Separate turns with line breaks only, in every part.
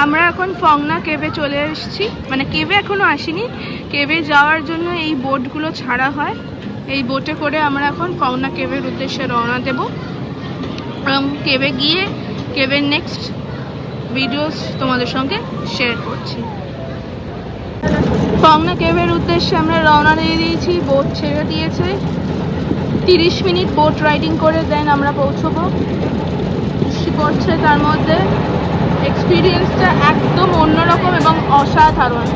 আমরা এখন ফংনা কেভে চলে এসেছি, মানে কেভে এখনো আসিনি। কেভে যাওয়ার জন্য এই বোটগুলো ছাড়া হয়, এই বোটে করে আমরা এখন ফংনা কেভের উদ্দেশ্যে রওনা দেব এবং কেভে গিয়ে কেভের নেক্সট ভিডিওস তোমাদের সঙ্গে শেয়ার করছি। ফংনা কেভের উদ্দেশ্যে আমরা রওনা দিয়ে দিয়েছি, বোট ছেড়ে দিয়েছে। 30 মিনিট বোট রাইডিং করে দেন আমরা পৌঁছবো। করছে তার মধ্যে এক্সপিরিয়েন্সটা একদম অন্যরকম এবং অসাধারণ।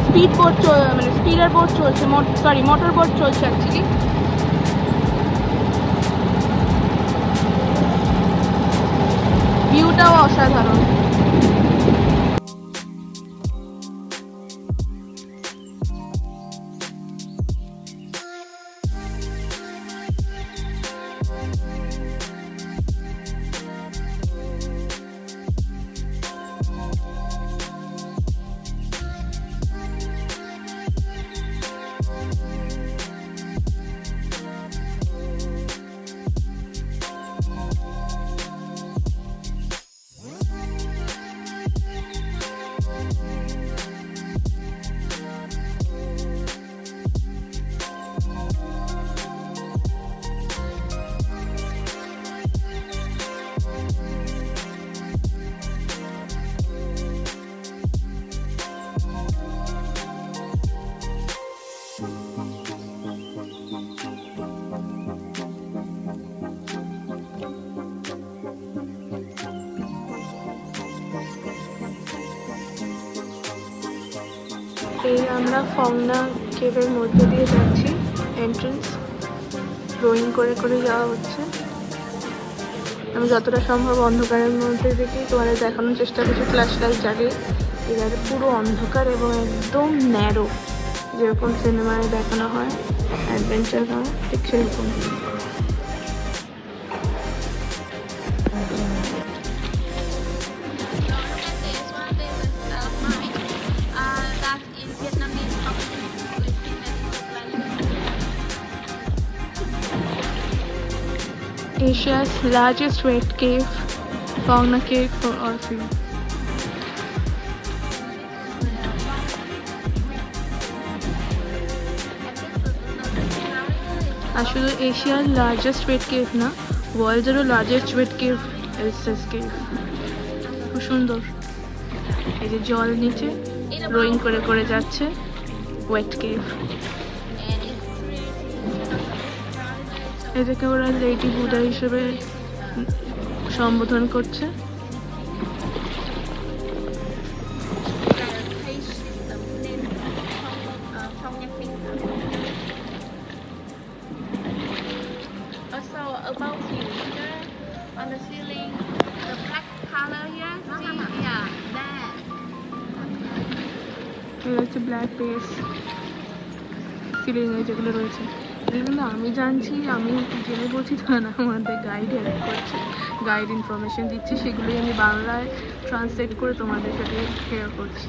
স্পিড বোট মানে স্পিডার বোট চলছে, মোটর বোট চলছে অ্যাকচুয়ালি। ভিউটাও অসাধারণ। এই আমরা ফংনা কেভের মধ্যে দিয়ে যাচ্ছি, এন্ট্রেন্স রোয়িং করে করে যাওয়া হচ্ছে। আমি যতটা সম্ভব অন্ধকারের মধ্যে দেখে তোমাদের দেখানোর চেষ্টা করছি, ফ্ল্যাশ লাইট জ্বালিয়ে। এবারে পুরো অন্ধকার এবং একদম ন্যারো, যেরকম সিনেমায় দেখানো হয়, অ্যাডভেঞ্চার হয়, ঠিক সেরকম। Asia's largest wet cave, Phongna Cave for Orpheum. আসলে এশিয়ার লার্জেস্ট ওয়েট কেভ না, ওয়ার্ল্ডেরও largest wet cave is this cave. খুব সুন্দর। এই যে জল নিচে রোয়িং করে করে যাচ্ছে, ওয়েট কেভ। এটাকে ওরা লেডি বুদ্ধা হিসেবে সম্বোধন করছে। ব্ল্যাক বেস সিলিং যেগুলো রয়েছে, এগুলো আমি জানছি, আমি জেনে বলছি তা না, আমাদের গাইড হেল্প করছে, গাইড ইনফরমেশন দিচ্ছি, সেগুলোই আমি বাংলায় ট্রান্সলেট করে তোমাদের সাথে শেয়ার করছি।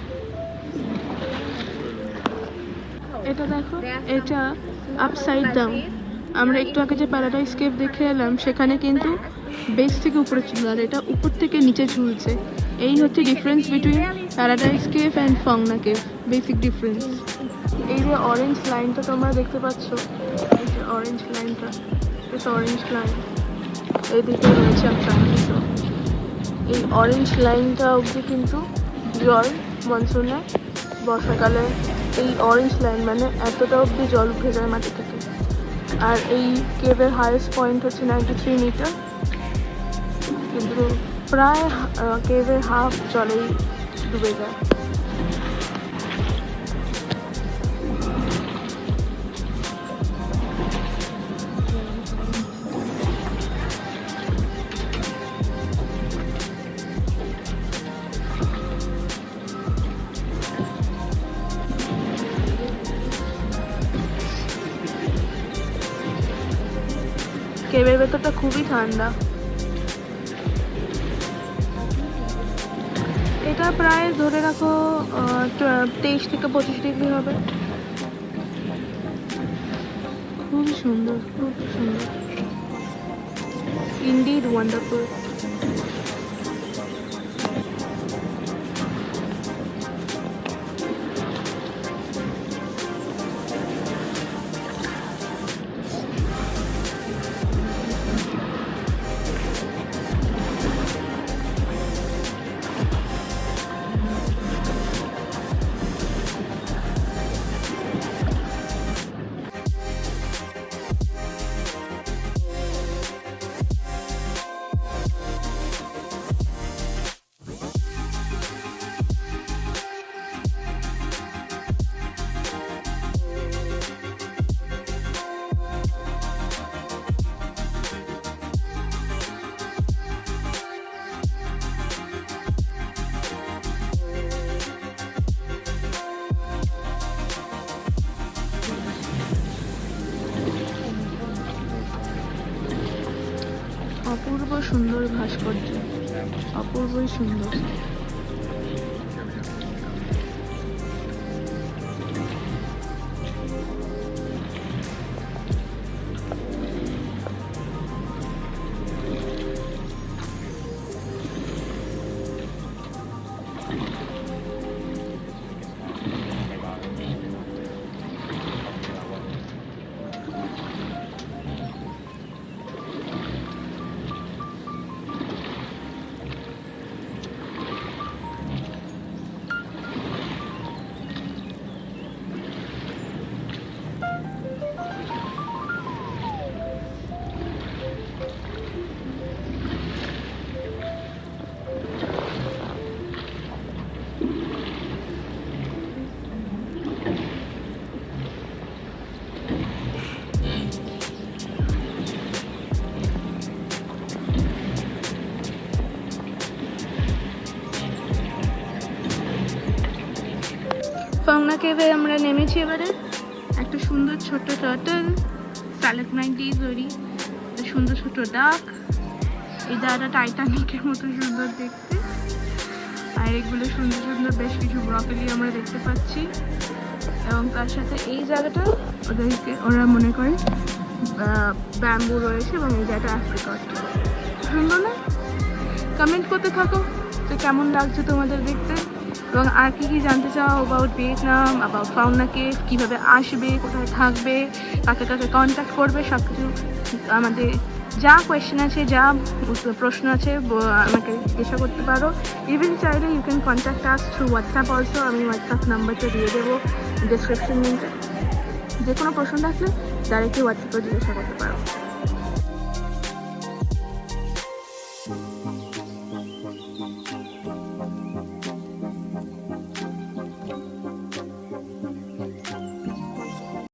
এটা দেখো, এটা আপসাইড ডাউন। আমরা একটু আগে যে প্যারাডাইস কেভ দেখে এলাম, সেখানে কিন্তু বেস থেকে উপরে ছিল, আর এটা উপর থেকে নিচে ঝুলছে। এই হচ্ছে difference between paradise cave and Phong Nha cave, basic difference. এই যে অরেঞ্জ লাইনটা তোমরা দেখতে পাচ্ছ, এই যে অরেঞ্জ লাইনটা, এটা অরেঞ্জ লাইন, এইদিকে রয়েছে আপসাইড। এই অরেঞ্জ লাইনটা অবধি কিন্তু জল মনসুনে, বর্ষাকালে এই অরেঞ্জ লাইন মানে এতটা অবধি জল উঠে যায় মাটি থেকে। আর এই কেভের হাইয়েস্ট পয়েন্ট হচ্ছে 93 মিটার, কিন্তু প্রায় কেভের হাফ জলেই ডুবে যায়। কেভের ভেতরটা খুবই ঠান্ডা। এটা প্রায় ধরে রাখো 23 থেকে 25 ডিগ্রি হবে। খুব সুন্দর, খুব সুন্দর, ইনডিড ওয়ান্ডারফুল। অপূর্ব সুন্দর ভাস্কর্য, অপূর্বই সুন্দর। ফাউনা কেভে আমরা নেমেছি এবারে। একটা সুন্দর ছোট টার্টল, স্টালাগমাইট দিয়ে তৈরি, একটা সুন্দর ছোট ডাক। এই জায়গাটা টাইটানিকের মতো সুন্দর দেখতে। আর এগুলো সুন্দর সুন্দর বেশ কিছু ব্রকলি আমরা দেখতে পাচ্ছি, এবং তার সাথে এই জায়গাটা ওরা মনে করে ব্যাম্বু রয়েছে, এবং এই জায়গাটা অ্যাপ্রিকট। সুন্দর না? কমেন্ট করতে থাকো যে কেমন লাগছে তোমাদের দেখতে, এবং আর কি কি জানতে চাও about Vietnam, about fauna cave, কীভাবে আসবে, কোথায় থাকবে, কাকে কাকে কন্ট্যাক্ট করবে, সব কিছু আমাদের যা কোয়েশ্চেন আছে, যা প্রশ্ন আছে আমাকে জিজ্ঞাসা করতে পারো। ইভেন চাইলে you can contact us through WhatsApp also. আমি হোয়াটসঅ্যাপ নাম্বারটা দিয়ে দেবো ডিসক্রিপশন লিঙ্কে। যে কোনো প্রশ্ন থাকলে ডাইরেক্টলি হোয়াটসঅ্যাপে জিজ্ঞাসা করতে পারো।